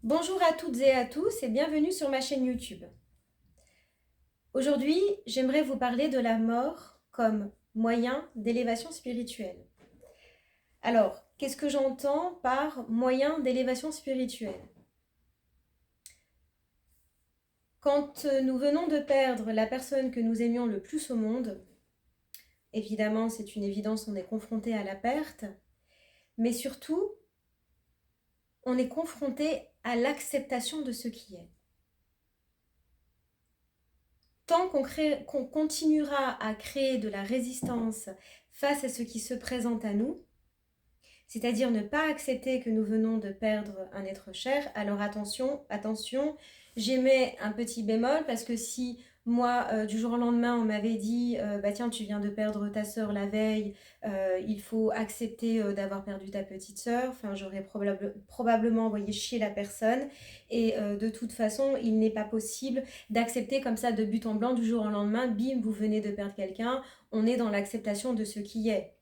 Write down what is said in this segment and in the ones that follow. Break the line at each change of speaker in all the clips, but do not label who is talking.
Bonjour à toutes et à tous et bienvenue sur ma chaîne YouTube. Aujourd'hui, j'aimerais vous parler de la mort comme moyen d'élévation spirituelle. Alors, qu'est-ce que j'entends par moyen d'élévation spirituelle? Quand nous venons de perdre la personne que nous aimions le plus au monde, évidemment c'est une évidence, on est confronté à la perte, mais surtout, on est confronté à l'acceptation de ce qui est. Tant qu'on continuera à créer de la résistance face à ce qui se présente à nous, c'est-à-dire ne pas accepter que nous venons de perdre un être cher, alors attention, attention, j'émets un petit bémol parce que si moi, du jour au lendemain, on m'avait dit bah tiens, tu viens de perdre ta sœur la veille, il faut accepter d'avoir perdu ta petite sœur, enfin, j'aurais probablement envoyé chier la personne. Et de toute façon, il n'est pas possible d'accepter comme ça de but en blanc, du jour au lendemain, bim, vous venez de perdre quelqu'un, on est dans l'acceptation de ce qui est.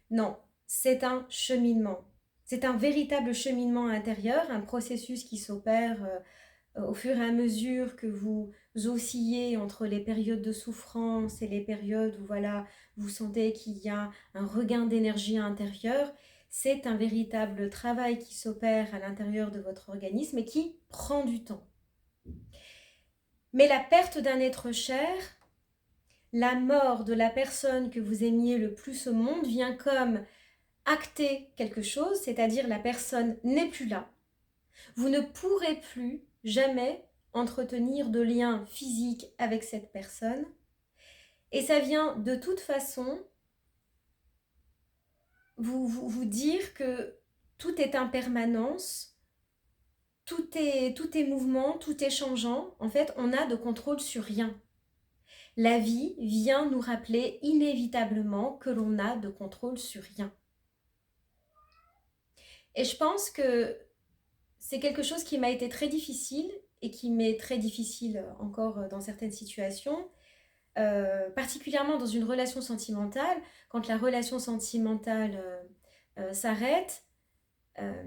Non, c'est un cheminement. C'est un véritable cheminement intérieur, un processus qui s'opère au fur et à mesure que vous oscillez entre les périodes de souffrance et les périodes où voilà, vous sentez qu'il y a un regain d'énergie intérieure. C'est un véritable travail qui s'opère à l'intérieur de votre organisme et qui prend du temps. Mais la perte d'un être cher, la mort de la personne que vous aimiez le plus au monde vient comme acter quelque chose, c'est-à-dire la personne n'est plus là. Vous ne pourrez plus jamais entretenir de lien physique avec cette personne. Et ça vient de toute façon vous dire que tout est impermanence, tout est mouvement, tout est changeant. En fait, on n'a de contrôle sur rien. La vie vient nous rappeler inévitablement que l'on n'a de contrôle sur rien. Et je pense que c'est quelque chose qui m'a été très difficile et qui m'est très difficile encore dans certaines situations, particulièrement dans une relation sentimentale. Quand la relation sentimentale s'arrête, euh,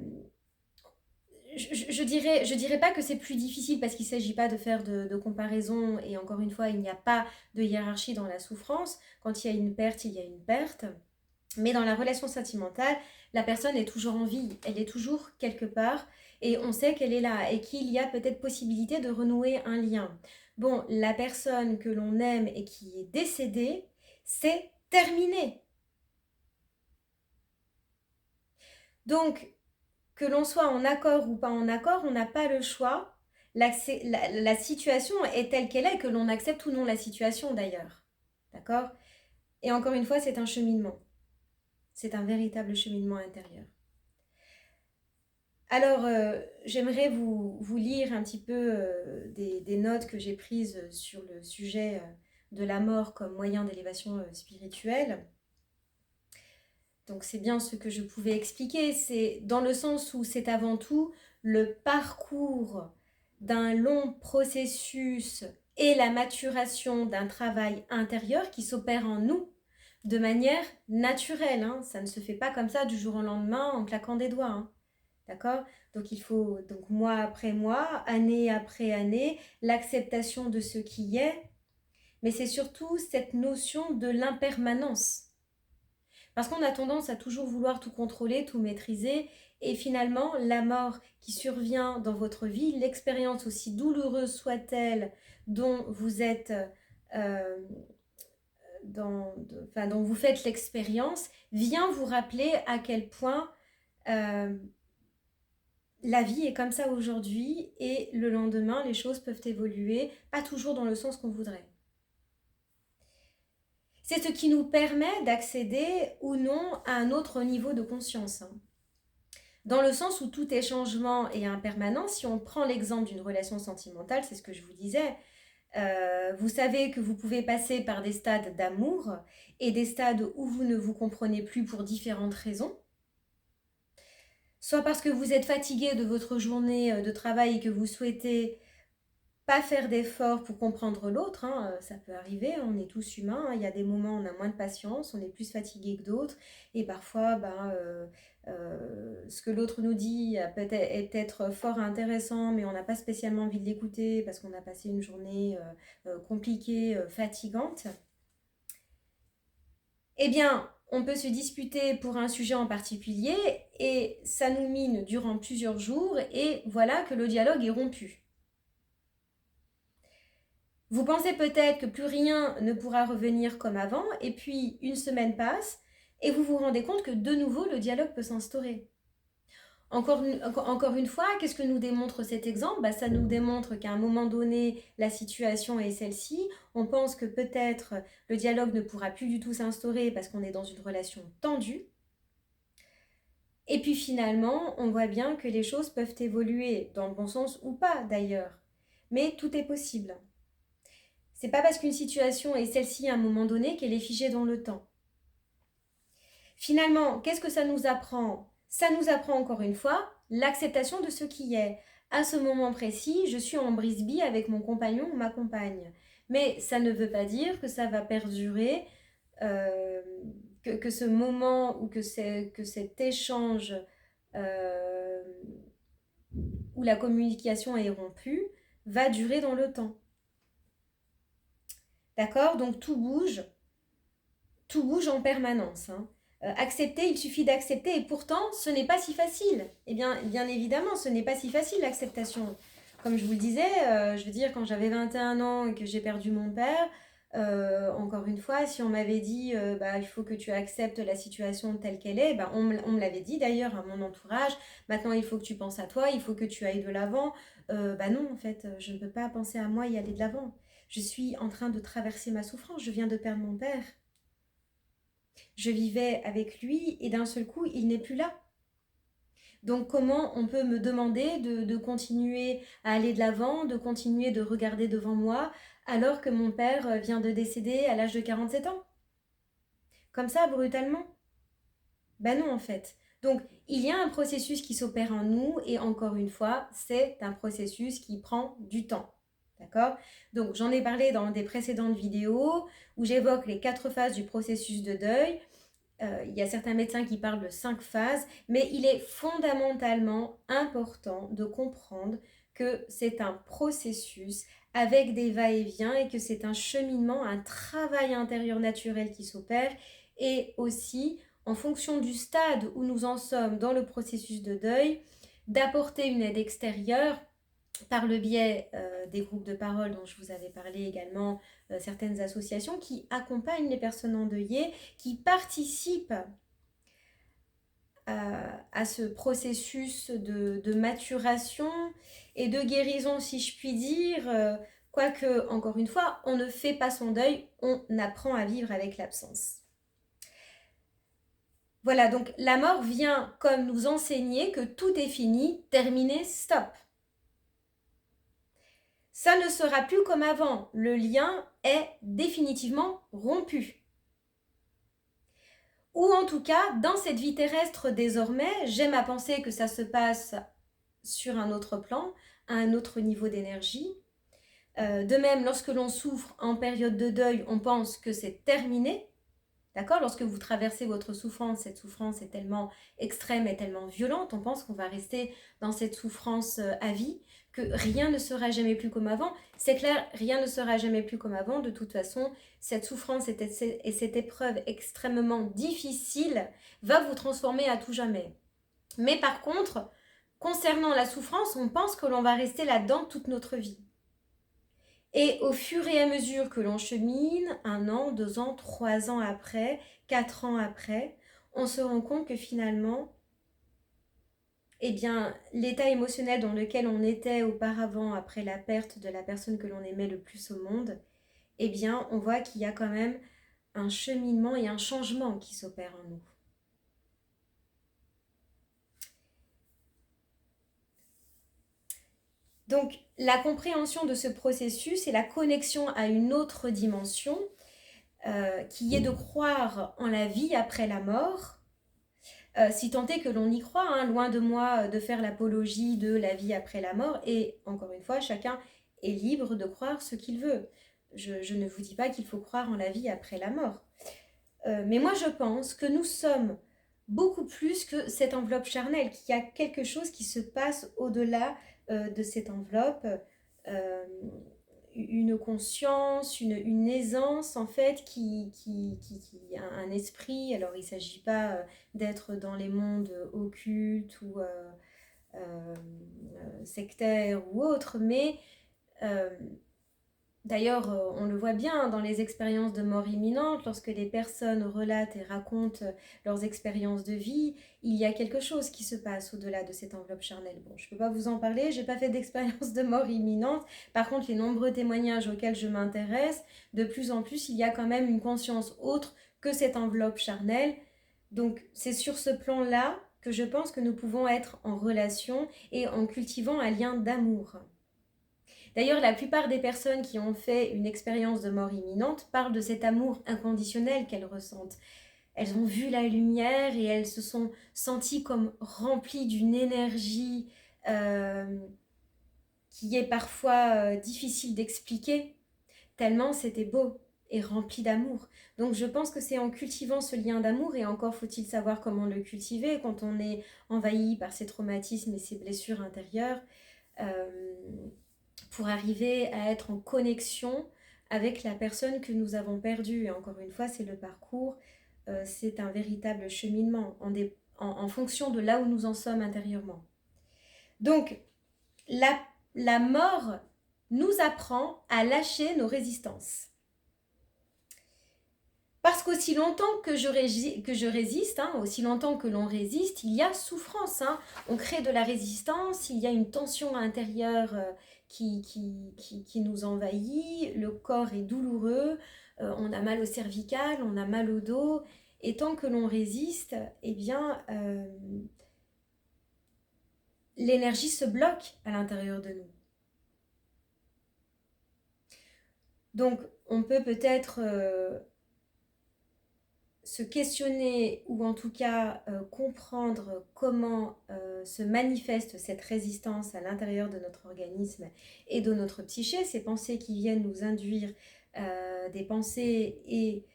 je dirais pas que c'est plus difficile parce qu'il ne s'agit pas de faire de comparaison et encore une fois, il n'y a pas de hiérarchie dans la souffrance. Quand il y a une perte, il y a une perte. Mais dans la relation sentimentale, la personne est toujours en vie, elle est toujours quelque part et on sait qu'elle est là et qu'il y a peut-être possibilité de renouer un lien. Bon, la personne que l'on aime et qui est décédée, c'est terminé. Donc, que l'on soit en accord ou pas en accord, on n'a pas le choix. La situation est telle qu'elle est, que l'on accepte ou non la situation d'ailleurs. D'accord? Et encore une fois, c'est un cheminement. C'est un véritable cheminement intérieur. Alors, j'aimerais vous lire un petit peu des notes que j'ai prises sur le sujet de la mort comme moyen d'élévation spirituelle. Donc, c'est bien ce que je pouvais expliquer. C'est dans le sens où c'est avant tout le parcours d'un long processus et la maturation d'un travail intérieur qui s'opère en nous de manière naturelle. Hein. Ça ne se fait pas comme ça du jour au lendemain en claquant des doigts. Hein. D'accord? Donc il faut donc mois après mois, année après année, l'acceptation de ce qui est, mais c'est surtout cette notion de l'impermanence. Parce qu'on a tendance à toujours vouloir tout contrôler, tout maîtriser, et finalement, la mort qui survient dans votre vie, l'expérience aussi douloureuse soit-elle dont vous êtes, euh, dont vous faites l'expérience, vient vous rappeler à quel point euh, la vie est comme ça aujourd'hui et le lendemain, les choses peuvent évoluer, pas toujours dans le sens qu'on voudrait. C'est ce qui nous permet d'accéder ou non à un autre niveau de conscience. Dans le sens où tout est changement et impermanent, si on prend l'exemple d'une relation sentimentale, c'est ce que je vous disais, vous savez que vous pouvez passer par des stades d'amour et des stades où vous ne vous comprenez plus pour différentes raisons. Soit parce que vous êtes fatigué de votre journée de travail et que vous souhaitez pas faire d'efforts pour comprendre l'autre, hein, ça peut arriver, on est tous humains, hein, il y a des moments où on a moins de patience, on est plus fatigué que d'autres, et parfois ce que l'autre nous dit est peut-être fort intéressant, mais on n'a pas spécialement envie de l'écouter parce qu'on a passé une journée compliquée, fatigante. Eh bien, on peut se disputer pour un sujet en particulier et ça nous mine durant plusieurs jours et voilà que le dialogue est rompu. Vous pensez peut-être que plus rien ne pourra revenir comme avant et puis une semaine passe et vous vous rendez compte que de nouveau le dialogue peut s'instaurer. Encore une fois, qu'est-ce que nous démontre cet exemple? Ça nous démontre qu'à un moment donné, la situation est celle-ci. On pense que peut-être le dialogue ne pourra plus du tout s'instaurer parce qu'on est dans une relation tendue. Et puis finalement, on voit bien que les choses peuvent évoluer dans le bon sens ou pas d'ailleurs. Mais tout est possible. C'est pas parce qu'une situation est celle-ci à un moment donné qu'elle est figée dans le temps. Finalement, qu'est-ce que ça nous apprend? Ça nous apprend encore une fois l'acceptation de ce qui est. À ce moment précis, je suis en brisbee avec mon compagnon ou ma compagne. Mais ça ne veut pas dire que ça va perdurer, que ce moment ou que cet échange euh, où la communication est rompue va durer dans le temps. D'accord? Donc tout bouge en permanence. Hein. Accepter, il suffit d'accepter et pourtant ce n'est pas si facile. Eh bien évidemment, ce n'est pas si facile l'acceptation. Comme je vous le disais, je veux dire, quand j'avais 21 ans et que j'ai perdu mon père, encore une fois, si on m'avait dit il faut que tu acceptes la situation telle qu'elle est, on me l'avait dit d'ailleurs à mon entourage, maintenant il faut que tu penses à toi, il faut que tu ailles de l'avant. Non, en fait, je ne peux pas penser à moi et aller de l'avant. Je suis en train de traverser ma souffrance, je viens de perdre mon père. Je vivais avec lui et d'un seul coup, il n'est plus là. Donc comment on peut me demander de continuer à aller de l'avant, de continuer de regarder devant moi, alors que mon père vient de décéder à l'âge de 47 ans? Comme ça, brutalement? Ben non, en fait. Donc, il y a un processus qui s'opère en nous et encore une fois, c'est un processus qui prend du temps. D'accord? Donc, j'en ai parlé dans des précédentes vidéos où j'évoque les 4 phases du processus de deuil. Il y a certains médecins qui parlent de 5 phases, mais il est fondamentalement important de comprendre que c'est un processus avec des va-et-vient et que c'est un cheminement, un travail intérieur naturel qui s'opère et aussi en fonction du stade où nous en sommes dans le processus de deuil, d'apporter une aide extérieure par le biais des groupes de parole dont je vous avais parlé également, certaines associations qui accompagnent les personnes endeuillées, qui participent à ce processus de maturation et de guérison, si je puis dire. Quoique, encore une fois, on ne fait pas son deuil, on apprend à vivre avec l'absence. Voilà, donc la mort vient comme nous enseigner que tout est fini, terminé, stop. Ça ne sera plus comme avant. Le lien est définitivement rompu. Ou en tout cas, dans cette vie terrestre désormais, j'aime à penser que ça se passe sur un autre plan, à un autre niveau d'énergie. De même, lorsque l'on souffre en période de deuil, on pense que c'est terminé. D'accord? Lorsque vous traversez votre souffrance, cette souffrance est tellement extrême et tellement violente, on pense qu'on va rester dans cette souffrance à vie, que rien ne sera jamais plus comme avant. C'est clair, rien ne sera jamais plus comme avant. De toute façon, cette souffrance et cette épreuve extrêmement difficile va vous transformer à tout jamais. Mais par contre, concernant la souffrance, on pense que l'on va rester là-dedans toute notre vie. Et au fur et à mesure que l'on chemine, 1 an, 2 ans, 3 ans après, 4 ans après, on se rend compte que finalement, eh bien, l'état émotionnel dans lequel on était auparavant après la perte de la personne que l'on aimait le plus au monde, eh bien, on voit qu'il y a quand même un cheminement et un changement qui s'opère en nous. Donc, la compréhension de ce processus et la connexion à une autre dimension, qui est de croire en la vie après la mort, si tant est que l'on y croit, hein, loin de moi de faire l'apologie de la vie après la mort, et encore une fois, chacun est libre de croire ce qu'il veut. Je ne vous dis pas qu'il faut croire en la vie après la mort. Mais moi, je pense que nous sommes beaucoup plus que cette enveloppe charnelle, qu'il y a quelque chose qui se passe au-delà de cette enveloppe, une conscience, une aisance en fait, qui a un esprit. Alors il ne s'agit pas d'être dans les mondes occultes ou sectaires ou autres, mais d'ailleurs, on le voit bien dans les expériences de mort imminente, lorsque les personnes relatent et racontent leurs expériences de vie, il y a quelque chose qui se passe au-delà de cette enveloppe charnelle. Bon, je ne peux pas vous en parler, je n'ai pas fait d'expérience de mort imminente. Par contre, les nombreux témoignages auxquels je m'intéresse, de plus en plus, il y a quand même une conscience autre que cette enveloppe charnelle. Donc, c'est sur ce plan-là que je pense que nous pouvons être en relation et en cultivant un lien d'amour. D'ailleurs, la plupart des personnes qui ont fait une expérience de mort imminente parlent de cet amour inconditionnel qu'elles ressentent. Elles ont vu la lumière et elles se sont senties comme remplies d'une énergie qui est parfois difficile d'expliquer, tellement c'était beau et rempli d'amour. Donc je pense que c'est en cultivant ce lien d'amour, et encore faut-il savoir comment le cultiver quand on est envahi par ces traumatismes et ces blessures intérieures, pour arriver à être en connexion avec la personne que nous avons perdue. Et encore une fois, c'est le parcours, c'est un véritable cheminement en fonction de là où nous en sommes intérieurement. Donc, la mort nous apprend à lâcher nos résistances. Parce qu'aussi longtemps que je résiste, aussi longtemps que l'on résiste, il y a souffrance. On crée de la résistance, il y a une tension intérieure qui nous envahit, le corps est douloureux, on a mal au cervical, on a mal au dos. Et tant que l'on résiste, eh bien, l'énergie se bloque à l'intérieur de nous. Donc, on peut peut-être se questionner, ou en tout cas comprendre comment se manifeste cette résistance à l'intérieur de notre organisme et de notre psyché, ces pensées qui viennent nous induire des pensées et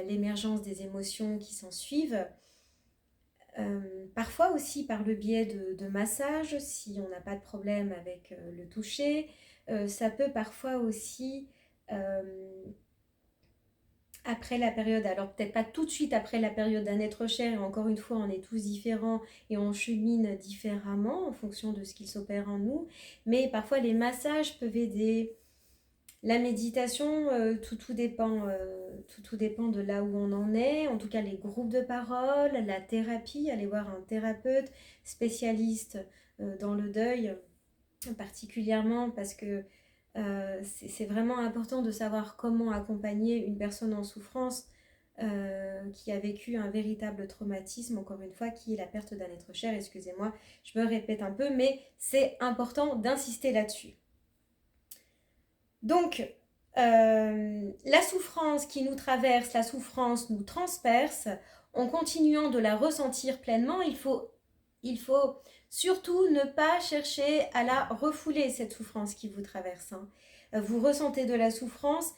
l'émergence des émotions qui s'en suivent. Parfois aussi par le biais de massages, si on n'a pas de problème avec le toucher. Ça peut parfois aussi après la période, alors peut-être pas tout de suite après la période d'un être cher, et encore une fois on est tous différents et on chemine différemment en fonction de ce qu'il s'opère en nous, mais parfois les massages peuvent aider, la méditation, tout dépend de là où on en est, en tout cas les groupes de parole, la thérapie, aller voir un thérapeute spécialiste dans le deuil particulièrement, parce que c'est vraiment important de savoir comment accompagner une personne en souffrance qui a vécu un véritable traumatisme, encore une fois, qui est la perte d'un être cher. Excusez-moi, je me répète un peu, mais c'est important d'insister là-dessus. Donc, la souffrance qui nous traverse, la souffrance nous transperce. En continuant de la ressentir pleinement, il faut surtout ne pas chercher à la refouler, cette souffrance qui vous traverse. Vous ressentez de la souffrance,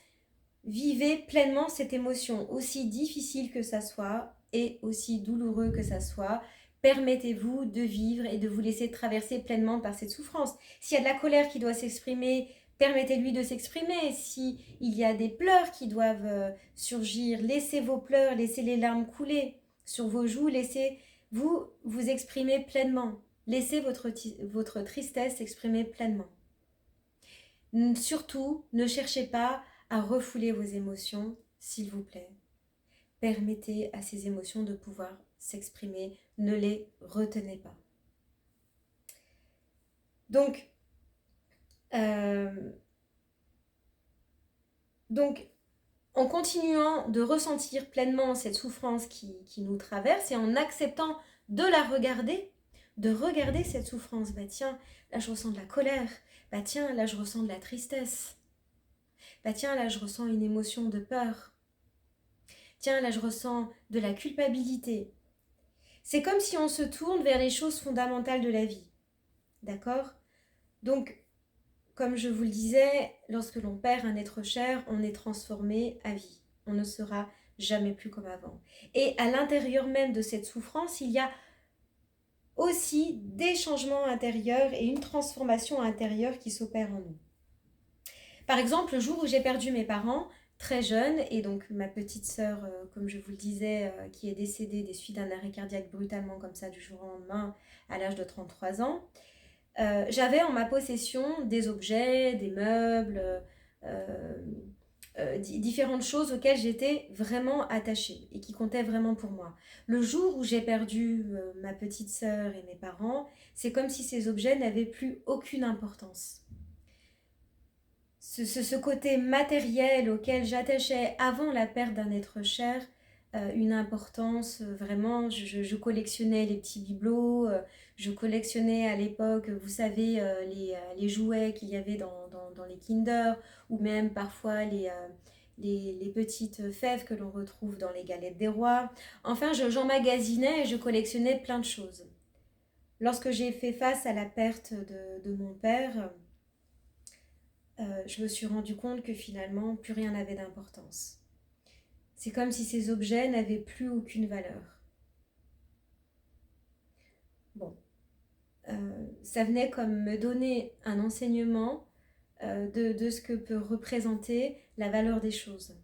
vivez pleinement cette émotion, aussi difficile que ça soit et aussi douloureux que ça soit. Permettez-vous de vivre et de vous laisser traverser pleinement par cette souffrance. S'il y a de la colère qui doit s'exprimer, permettez-lui de s'exprimer. S'il y a des pleurs qui doivent surgir, laissez vos pleurs, laissez les larmes couler sur vos joues, laissez-vous vous exprimer pleinement. Laissez votre tristesse s'exprimer pleinement. Surtout, ne cherchez pas à refouler vos émotions, s'il vous plaît. Permettez à ces émotions de pouvoir s'exprimer, ne les retenez pas. Donc, en continuant de ressentir pleinement cette souffrance qui nous traverse, et en acceptant de la regarder, de regarder cette souffrance. Bah tiens, là je ressens de la colère. Bah tiens, là je ressens de la tristesse. Bah tiens, là je ressens une émotion de peur. Tiens, là je ressens de la culpabilité. C'est comme si on se tourne vers les choses fondamentales de la vie. D'accord ? Donc, comme je vous le disais, lorsque l'on perd un être cher, on est transformé à vie. On ne sera jamais plus comme avant. Et à l'intérieur même de cette souffrance, il y a aussi des changements intérieurs et une transformation intérieure qui s'opère en nous. Par exemple, le jour où j'ai perdu mes parents, très jeune, et donc ma petite sœur, comme je vous le disais, qui est décédée des suites d'un arrêt cardiaque brutalement comme ça du jour au lendemain à l'âge de 33 ans, j'avais en ma possession des objets, des meubles, euh, différentes choses auxquelles j'étais vraiment attachée et qui comptaient vraiment pour moi. Le jour où j'ai perdu ma petite sœur et mes parents, c'est comme si ces objets n'avaient plus aucune importance. Ce côté matériel auquel j'attachais avant la perte d'un être cher une importance vraiment. Je collectionnais les petits bibelots, je collectionnais à l'époque, vous savez, les jouets qu'il y avait dans les Kinder, ou même parfois les petites fèves que l'on retrouve dans les galettes des rois. Enfin, j'emmagasinais et je collectionnais plein de choses. Lorsque j'ai fait face à la perte de mon père, je me suis rendu compte que finalement, plus rien n'avait d'importance. C'est comme si ces objets n'avaient plus aucune valeur. Bon, ça venait comme me donner un enseignement de ce que peut représenter la valeur des choses.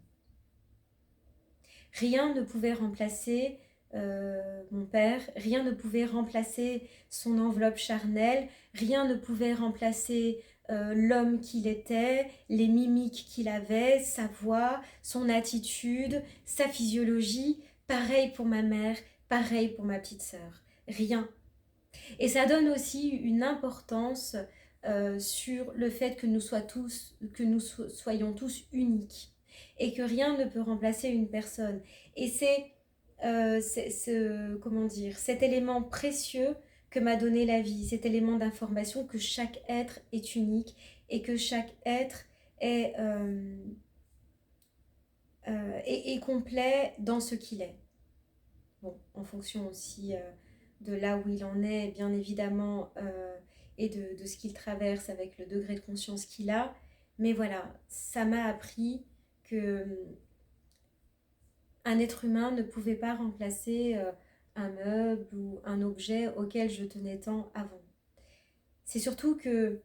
Rien ne pouvait remplacer mon père, rien ne pouvait remplacer son enveloppe charnelle, rien ne pouvait remplacer l'homme qu'il était, les mimiques qu'il avait, sa voix, son attitude, sa physiologie. Pareil pour ma mère, pareil pour ma petite sœur. Rien. Et ça donne aussi une importance sur le fait que nous soyons tous uniques et que rien ne peut remplacer une personne. Et c'est comment dire, cet élément précieux que m'a donné la vie, cet élément d'information que chaque être est unique et que chaque être est complet dans ce qu'il est. Bon, en fonction aussi de là où il en est, bien évidemment, et de ce qu'il traverse avec le degré de conscience qu'il a. Mais voilà, ça m'a appris que un être humain ne pouvait pas remplacer un meuble ou un objet auquel je tenais tant avant. C'est surtout que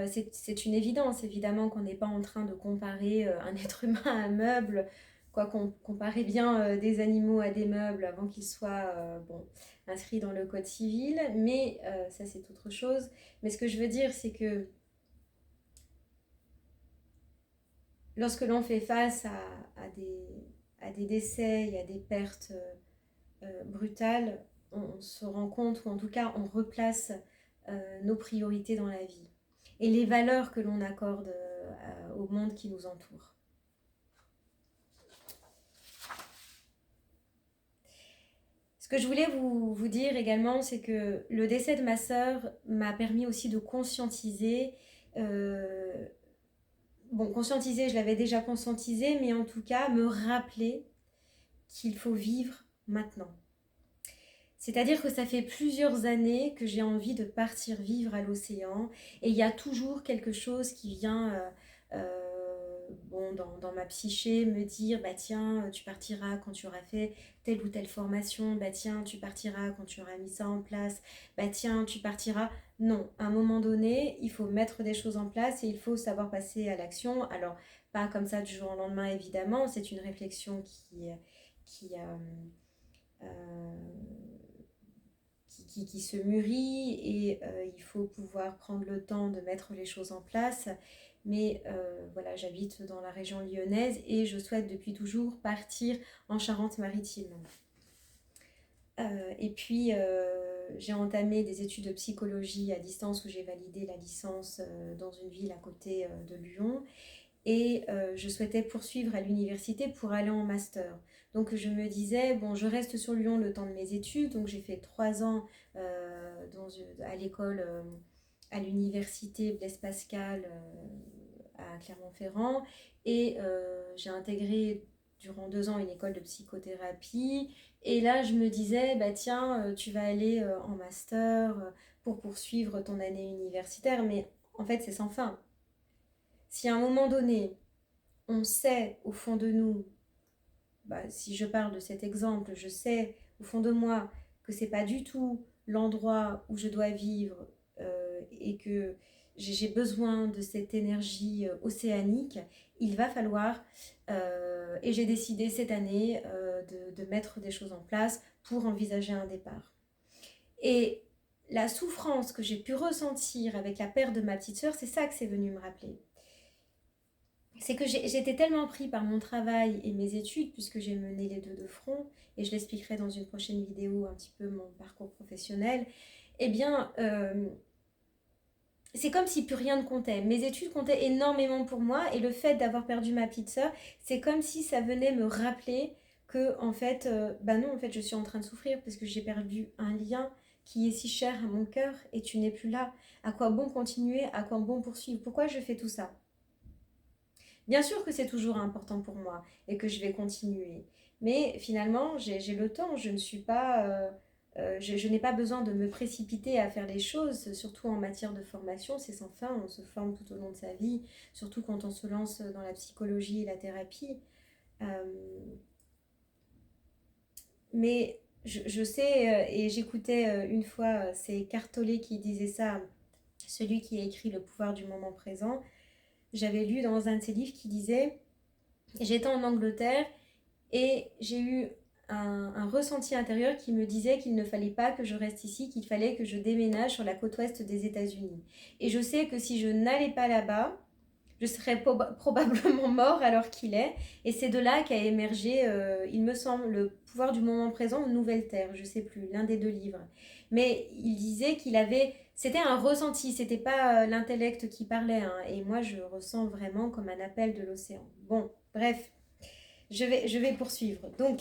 c'est une évidence, évidemment, qu'on n'est pas en train de comparer un être humain à un meuble, quoi qu'on comparait bien des animaux à des meubles avant qu'ils soient inscrits dans le code civil, mais ça c'est autre chose. Mais ce que je veux dire, c'est que lorsque l'on fait face à des décès et à des pertes brutales, on se rend compte, ou en tout cas on replace nos priorités dans la vie et les valeurs que l'on accorde au monde qui nous entoure. Ce que je voulais vous dire également, c'est que le décès de ma sœur m'a permis aussi de conscientiser. Conscientiser, je l'avais déjà conscientisé, mais en tout cas, me rappeler qu'il faut vivre maintenant. C'est-à-dire que ça fait plusieurs années que j'ai envie de partir vivre à l'océan et il y a toujours quelque chose qui vient dans ma psyché me dire bah tiens, tu partiras quand tu auras fait telle ou telle formation, bah tiens, tu partiras quand tu auras mis ça en place, bah tiens, tu partiras. Non, à un moment donné, il faut mettre des choses en place et il faut savoir passer à l'action. Alors, pas comme ça du jour au lendemain, évidemment, c'est une réflexion qui, qui se mûrit et il faut pouvoir prendre le temps de mettre les choses en place. Mais voilà, j'habite dans la région lyonnaise et je souhaite depuis toujours partir en Charente-Maritime. Et puis, j'ai entamé des études de psychologie à distance où j'ai validé la licence dans une ville à côté de Lyon. Et je souhaitais poursuivre à l'université pour aller en master. Donc je me disais, bon, je reste sur Lyon le temps de mes études, donc j'ai fait 3 ans à l'école, à l'université Blaise Pascal à Clermont-Ferrand, et j'ai intégré durant 2 ans une école de psychothérapie, et là je me disais, bah tiens, tu vas aller en master pour poursuivre ton année universitaire, mais en fait c'est sans fin. si à un moment donné, on sait au fond de nous, si je parle de cet exemple, je sais au fond de moi que c'est pas du tout l'endroit où je dois vivre et que j'ai besoin de cette énergie océanique, il va falloir, et j'ai décidé cette année de mettre des choses en place pour envisager un départ. Et la souffrance que j'ai pu ressentir avec la perte de ma petite sœur, c'est ça que c'est venu me rappeler. C'est que j'étais tellement pris par mon travail et mes études, puisque j'ai mené les deux de front, et je l'expliquerai dans une prochaine vidéo un petit peu mon parcours professionnel, eh bien, c'est comme si plus rien ne comptait. Mes études comptaient énormément pour moi, et le fait d'avoir perdu ma petite sœur, c'est comme si ça venait me rappeler que, en fait, non, en fait, je suis en train de souffrir, parce que j'ai perdu un lien qui est si cher à mon cœur, et tu n'es plus là. À quoi bon continuer? À quoi bon poursuivre? Pourquoi je fais tout ça? Bien sûr que c'est toujours important pour moi et que je vais continuer. Mais finalement, j'ai le temps, je ne suis pas, je n'ai pas besoin de me précipiter à faire les choses, surtout en matière de formation, c'est sans fin, on se forme tout au long de sa vie, surtout quand on se lance dans la psychologie et la thérapie. Euh, mais je sais, et j'écoutais une fois, c'est Cartolé qui disait ça, celui qui a écrit Le pouvoir du moment présent. J'avais lu dans un de ses livres qui disait, j'étais en Angleterre et j'ai eu un ressenti intérieur qui me disait qu'il ne fallait pas que je reste ici, qu'il fallait que je déménage sur la côte ouest des États-Unis. Et je sais que si je n'allais pas là-bas, je serais probablement mort alors qu'il est. Et c'est de là qu'a émergé, il me semble, Le pouvoir du moment présent ou Nouvelle Terre, je ne sais plus, l'un des deux livres. Mais il disait qu'il avait... C'était un ressenti, c'était pas l'intellect qui parlait. Hein, et moi, je ressens vraiment comme un appel de l'océan. Bon, bref, je vais poursuivre. Donc,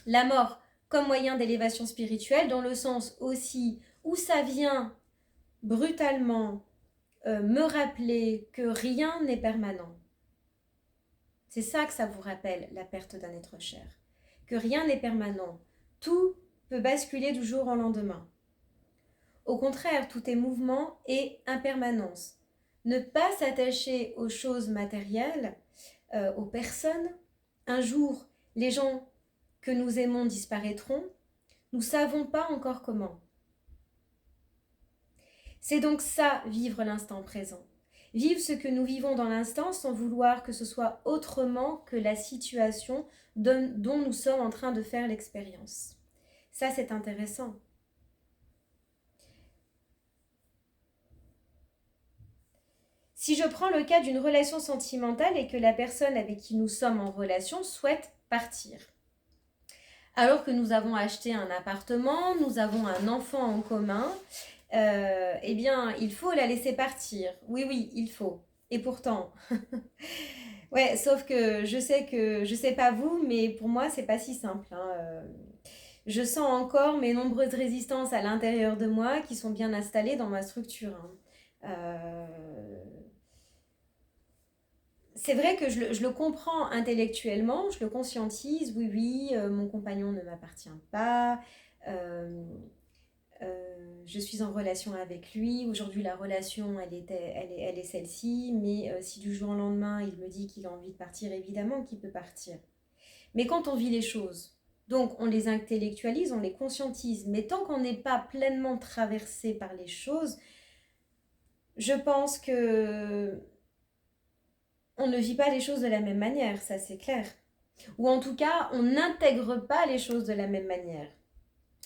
la mort comme moyen d'élévation spirituelle, dans le sens aussi où ça vient brutalement me rappeler que rien n'est permanent. C'est ça que ça vous rappelle, la perte d'un être cher. Que rien n'est permanent. Tout peut basculer du jour au lendemain. Au contraire, tout est mouvement et impermanence. Ne pas s'attacher aux choses matérielles, aux personnes. Un jour, les gens que nous aimons disparaîtront. Nous ne savons pas encore comment. C'est donc ça, vivre l'instant présent. Vivre ce que nous vivons dans l'instant sans vouloir que ce soit autrement que la situation dont nous sommes en train de faire l'expérience. Ça, c'est intéressant. Si je prends le cas d'une relation sentimentale et que la personne avec qui nous sommes en relation souhaite partir, alors que nous avons acheté un appartement, nous avons un enfant en commun, eh bien, il faut la laisser partir. Oui, oui, il faut. Et pourtant, ouais, sauf que je sais pas vous, mais pour moi, c'est pas si simple. Hein. Je sens encore mes nombreuses résistances à l'intérieur de moi qui sont bien installées dans ma structure. Hein. C'est vrai que je le comprends intellectuellement, je le conscientise, oui, oui, mon compagnon ne m'appartient pas, euh, je suis en relation avec lui, aujourd'hui la relation elle est celle-ci, mais si du jour au lendemain il me dit qu'il a envie de partir, évidemment qu'il peut partir. Mais quand on vit les choses, donc on les intellectualise, on les conscientise, mais tant qu'on n'est pas pleinement traversé par les choses, je pense que on ne vit pas les choses de la même manière, ça c'est clair. Ou en tout cas, on n'intègre pas les choses de la même manière.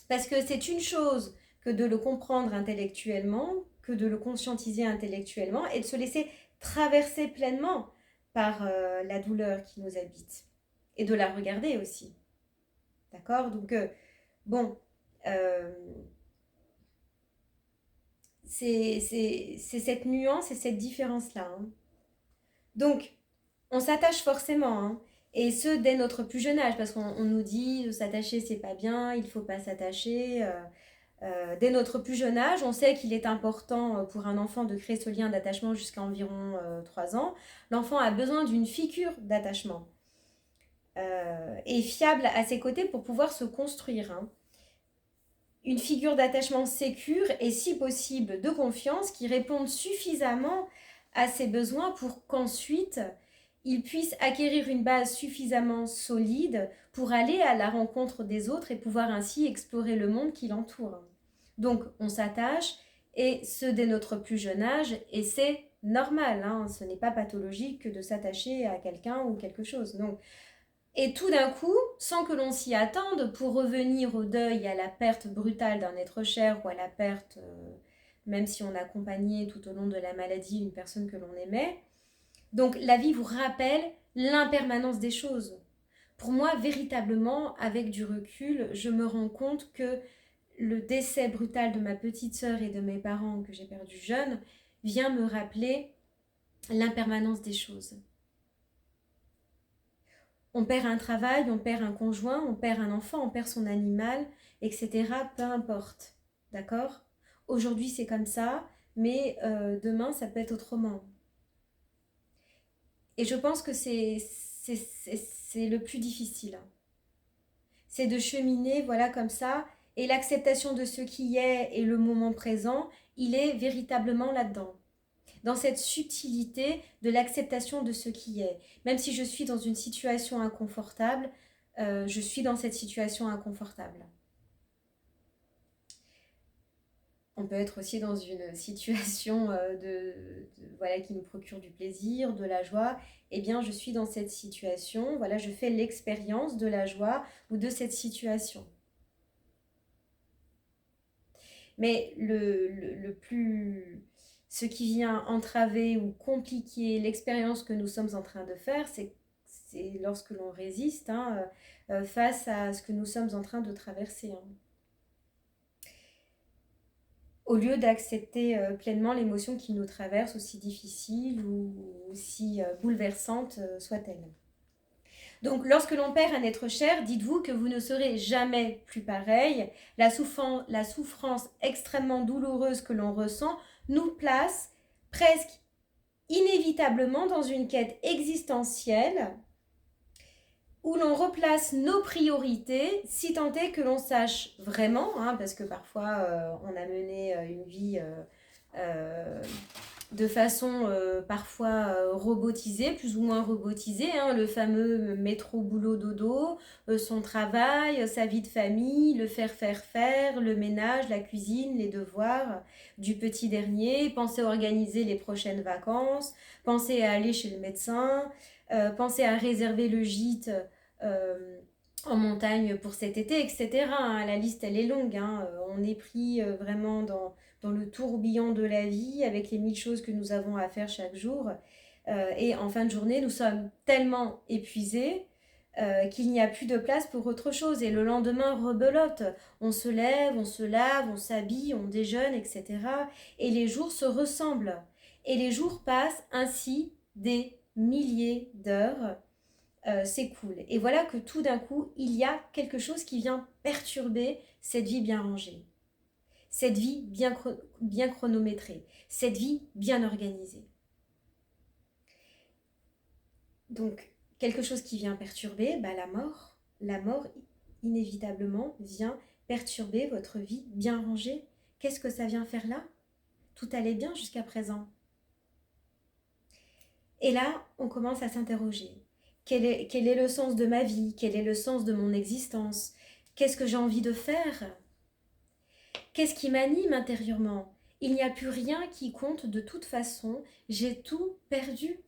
Parce que c'est une chose que de le comprendre intellectuellement, que de le conscientiser intellectuellement et de se laisser traverser pleinement par la douleur qui nous habite. Et de la regarder aussi. D'accord? Donc, bon, c'est cette nuance et cette différence-là. Hein. Donc, on s'attache forcément, hein, et ce, dès notre plus jeune âge, parce qu'on nous dit s'attacher, c'est pas bien, il faut pas s'attacher. Dès notre plus jeune âge, on sait qu'il est important pour un enfant de créer ce lien d'attachement jusqu'à environ 3 ans. L'enfant a besoin d'une figure d'attachement et fiable à ses côtés pour pouvoir se construire. Hein. Une figure d'attachement sécure et si possible de confiance qui réponde suffisamment à ses besoins pour qu'ensuite il puisse acquérir une base suffisamment solide pour aller à la rencontre des autres et pouvoir ainsi explorer le monde qui l'entoure. Donc on s'attache, et ce dès notre plus jeune âge, et c'est normal, hein, ce n'est pas pathologique que de s'attacher à quelqu'un ou quelque chose. Donc, et tout d'un coup, sans que l'on s'y attende, pour revenir au deuil, à la perte brutale d'un être cher ou à la perte, même si on a accompagné tout au long de la maladie une personne que l'on aimait, donc la vie vous rappelle l'impermanence des choses. Pour moi, véritablement, avec du recul, je me rends compte que le décès brutal de ma petite sœur et de mes parents que j'ai perdus jeunes vient me rappeler l'impermanence des choses. On perd un travail, on perd un conjoint, on perd un enfant, on perd son animal, etc. Peu importe. D'accord ? Aujourd'hui, c'est comme ça, mais demain, ça peut être autrement. Et je pense que c'est le plus difficile. C'est de cheminer, voilà, comme ça. Et l'acceptation de ce qui est et le moment présent, il est véritablement là-dedans. Dans cette subtilité de l'acceptation de ce qui est. Même si je suis dans une situation inconfortable, je suis dans cette situation inconfortable. On peut être aussi dans une situation voilà, qui nous procure du plaisir, de la joie. Eh bien, je suis dans cette situation, voilà, je fais l'expérience de la joie ou de cette situation. Mais ce qui vient entraver ou compliquer l'expérience que nous sommes en train de faire, c'est lorsque l'on résiste face à ce que nous sommes en train de traverser. Au lieu d'accepter pleinement l'émotion qui nous traverse, aussi difficile ou aussi bouleversante soit-elle. Donc, lorsque l'on perd un être cher, dites-vous que vous ne serez jamais plus pareil. La souffrance extrêmement douloureuse que l'on ressent nous place presque inévitablement dans une quête existentielle où l'on replace nos priorités, si tant est que l'on sache vraiment, parce que parfois on a mené une vie de façon parfois robotisée, plus ou moins robotisée, le fameux métro boulot dodo, son travail, sa vie de famille, le faire, le ménage, la cuisine, les devoirs du petit dernier, penser à organiser les prochaines vacances, penser à aller chez le médecin, penser à réserver le gîte en montagne pour cet été, etc. La liste, elle est longue. On est pris vraiment dans le tourbillon de la vie avec les 1000 choses que nous avons à faire chaque jour. Et en fin de journée, nous sommes tellement épuisés qu'il n'y a plus de place pour autre chose. Et le lendemain, rebelote. On se lève, on se lave, on s'habille, on déjeune, etc. Et les jours se ressemblent. Et les jours passent ainsi des milliers d'heures s'écoulent. Et voilà que tout d'un coup, il y a quelque chose qui vient perturber cette vie bien rangée, cette vie bien chronométrée, cette vie bien organisée. Donc, quelque chose qui vient perturber, la mort inévitablement vient perturber votre vie bien rangée. Qu'est-ce que ça vient faire là ? Tout allait bien jusqu'à présent. Et là, on commence à s'interroger. Quel est le sens de ma vie ? Quel est le sens de mon existence ? Qu'est-ce que j'ai envie de faire ? Qu'est-ce qui m'anime intérieurement ? Il n'y a plus rien qui compte de toute façon. J'ai tout perdu.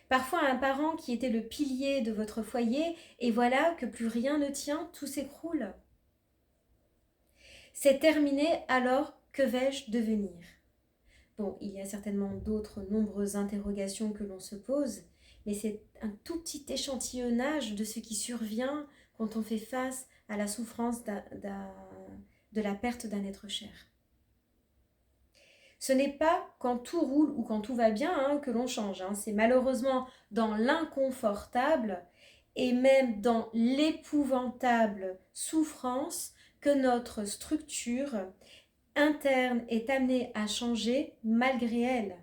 Parfois un parent qui était le pilier de votre foyer, et voilà que plus rien ne tient, tout s'écroule. C'est terminé, alors que vais-je devenir ? Bon, il y a certainement d'autres nombreuses interrogations que l'on se pose, mais c'est un tout petit échantillonnage de ce qui survient quand on fait face à la souffrance de la perte d'un être cher. Ce n'est pas quand tout roule ou quand tout va bien que l'on change. C'est malheureusement dans l'inconfortable et même dans l'épouvantable souffrance que notre structure interne est amenée à changer malgré elle.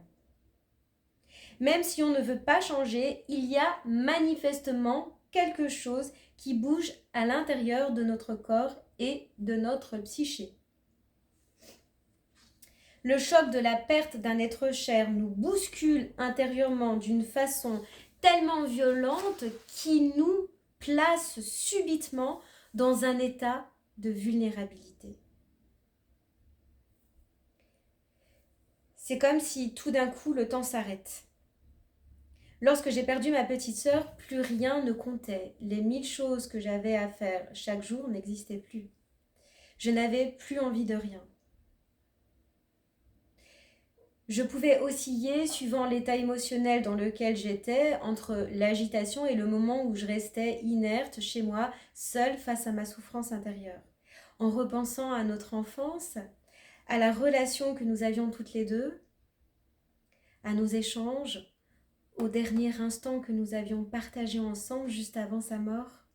Même si on ne veut pas changer, il y a manifestement quelque chose qui bouge à l'intérieur de notre corps et de notre psyché. Le choc de la perte d'un être cher nous bouscule intérieurement d'une façon tellement violente qui nous place subitement dans un état de vulnérabilité. C'est comme si tout d'un coup le temps s'arrête. Lorsque j'ai perdu ma petite sœur, plus rien ne comptait. Les 1000 choses que j'avais à faire chaque jour n'existaient plus. Je n'avais plus envie de rien. Je pouvais osciller suivant l'état émotionnel dans lequel j'étais entre l'agitation et le moment où je restais inerte chez moi, seule face à ma souffrance intérieure. En repensant à notre enfance, à la relation que nous avions toutes les deux, à nos échanges, au dernier instant que nous avions partagé ensemble juste avant sa mort,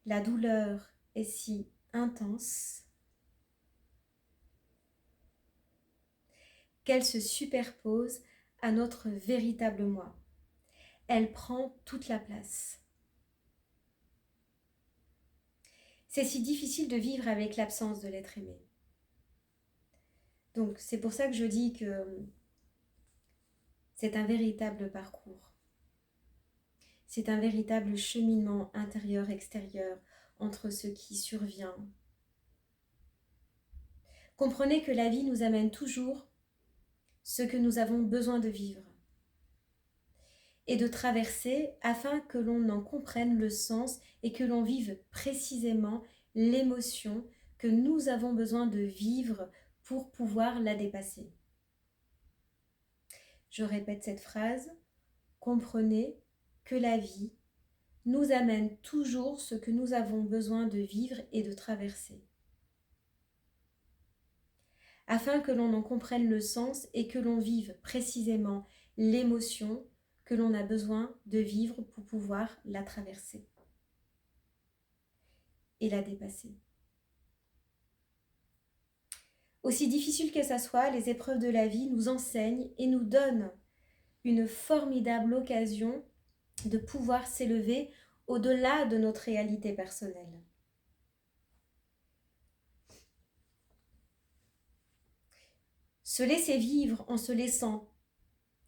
la douleur est si intense qu'elle se superpose à notre véritable moi. Elle prend toute la place. C'est si difficile de vivre avec l'absence de l'être aimé. Donc c'est pour ça que je dis que c'est un véritable parcours. C'est un véritable cheminement intérieur-extérieur entre ce qui survient. Comprenez que la vie nous amène toujours ce que nous avons besoin de vivre et de traverser afin que l'on en comprenne le sens et que l'on vive précisément l'émotion que nous avons besoin de vivre pour pouvoir la dépasser. Je répète cette phrase, comprenez que la vie nous amène toujours ce que nous avons besoin de vivre et de traverser, afin que l'on en comprenne le sens et que l'on vive précisément l'émotion que l'on a besoin de vivre pour pouvoir la traverser et la dépasser. Aussi difficile que ça soit, les épreuves de la vie nous enseignent et nous donnent une formidable occasion de pouvoir s'élever au-delà de notre réalité personnelle. Se laisser vivre en se laissant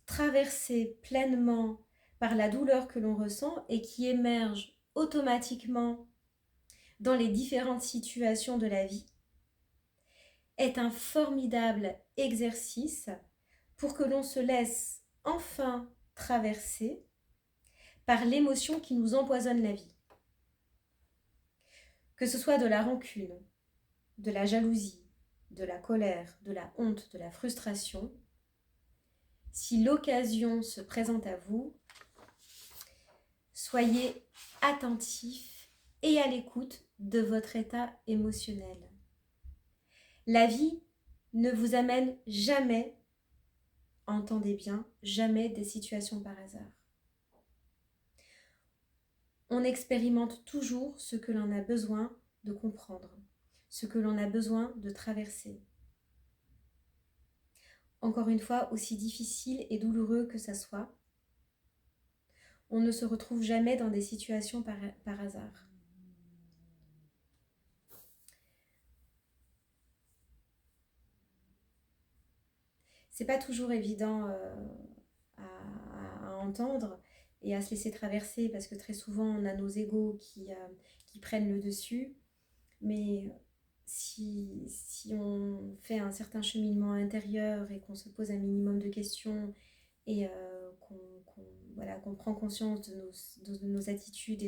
traverser pleinement par la douleur que l'on ressent et qui émerge automatiquement dans les différentes situations de la vie est un formidable exercice pour que l'on se laisse enfin traverser par l'émotion qui nous empoisonne la vie. Que ce soit de la rancune, de la jalousie, de la colère, de la honte, de la frustration, si l'occasion se présente à vous, soyez attentifs et à l'écoute de votre état émotionnel. La vie ne vous amène jamais, entendez bien, jamais des situations par hasard. On expérimente toujours ce que l'on a besoin de comprendre, ce que l'on a besoin de traverser. Encore une fois, aussi difficile et douloureux que ça soit, on ne se retrouve jamais dans des situations par hasard. C'est pas toujours évident à entendre et à se laisser traverser parce que très souvent on a nos égos qui prennent le dessus, mais si on fait un certain cheminement intérieur et qu'on se pose un minimum de questions et qu'on prend conscience de nos attitudes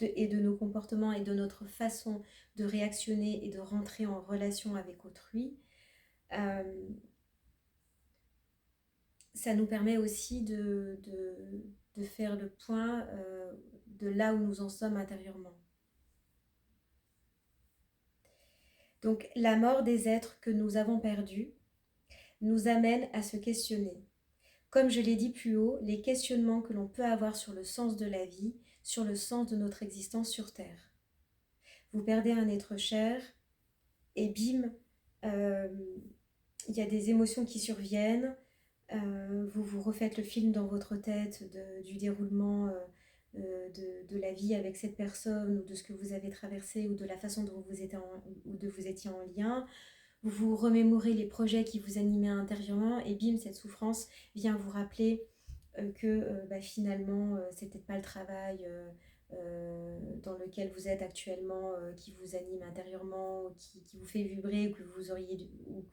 et de nos comportements et de notre façon de réactionner et de rentrer en relation avec autrui, ça nous permet aussi de faire le point de là où nous en sommes intérieurement. Donc la mort des êtres que nous avons perdus nous amène à se questionner. Comme je l'ai dit plus haut, les questionnements que l'on peut avoir sur le sens de la vie, sur le sens de notre existence sur Terre. Vous perdez un être cher et bim, il y a des émotions qui surviennent, vous vous refaites le film dans votre tête du déroulement de la vie avec cette personne ou de ce que vous avez traversé ou de la façon dont vous étiez en lien. vous remémorez les projets qui vous animaient intérieurement et bim, cette souffrance vient vous rappeler que finalement, c'est peut-être pas le travail dans lequel vous êtes actuellement qui vous anime intérieurement, qui vous fait vibrer ou que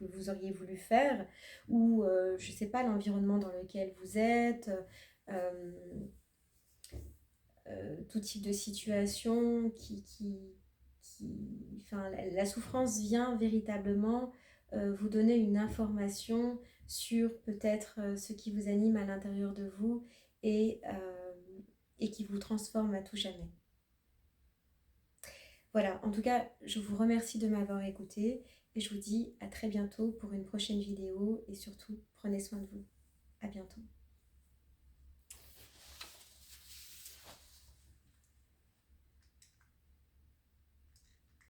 vous auriez voulu faire, ou je sais pas, l'environnement dans lequel vous êtes, euh, tout type de situation enfin, la souffrance vient véritablement vous donner une information sur peut-être ce qui vous anime à l'intérieur de vous et qui vous transforme à tout jamais. Voilà, en tout cas, je vous remercie de m'avoir écouté et je vous dis à très bientôt pour une prochaine vidéo et surtout, prenez soin de vous. À bientôt.